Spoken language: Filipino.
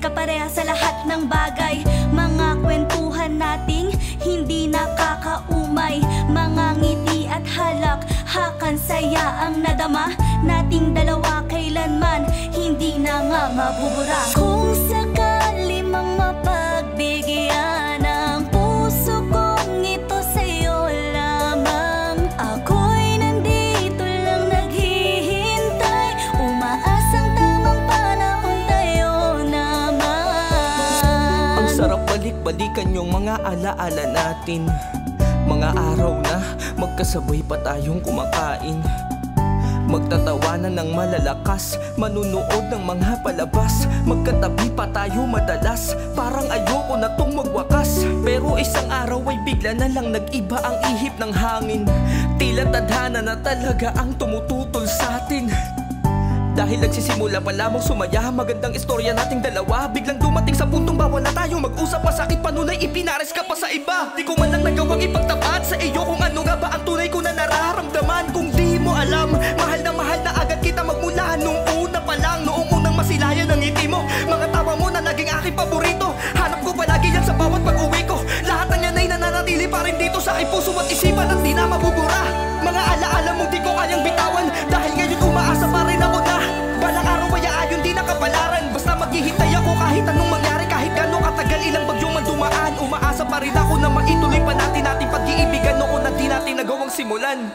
Kapareha sa lahat ng bagay, mga kwentuhan nating hindi nakakaumay, mga ngiti at halak, hakan saya ang nadama nating dalawa, kailanman hindi na nga mabubura. Kung sakali mang mapagbigyan ang puso kong ito sa'yo lamang, ako'y nandito lang naghihintay, umaasang tamang panahon tayo naman. Ang sarap balik-balikan yung mga alaala natin, mga araw na magkasabay pa tayong kumakain, magtatawanan ng malalakas, manunood ng mga palabas, magkatabi pa tayo madalas, parang ayoko na tong magwakas. Pero isang araw ay bigla na lang nag-iba ang ihip ng hangin, tila tadhana na talaga ang tumututol sa atin. Dahil nagsisimula pa lamang sumaya, magandang istorya nating dalawa, biglang dumating sa puntong bawal na tayo mag-usap. Masakit pa nun ay ipinares ka pa sa iba. Di ko man lang nagawang ipagtapat sa iyo kung ano nga ba ang tunay ko na nararamdaman. Kung di mo alam, mahal na agad kita magmula nung una pa lang, noong unang masilayan ng ngiti mo, mga tawa mo na naging aking paborito. Hanap ko palagi yan sa bawat pag-uwi ko, lahat ng yan ay nananatili pa rin dito sa aking puso at isipan at di na mabubura. Mga alaala mong di ko kayang bitawan, dahil ngayon umaasa pa rin ako na balang araw ay aayon di nakapalaran. Basta maghihintay ako kahit anong mangyari, kahit gano'ng katagal ilang bagyong man dumaan, umaasa pa rin ako na maituloy pa natin ating pag-iibigan noon na di natin nagawang simulan.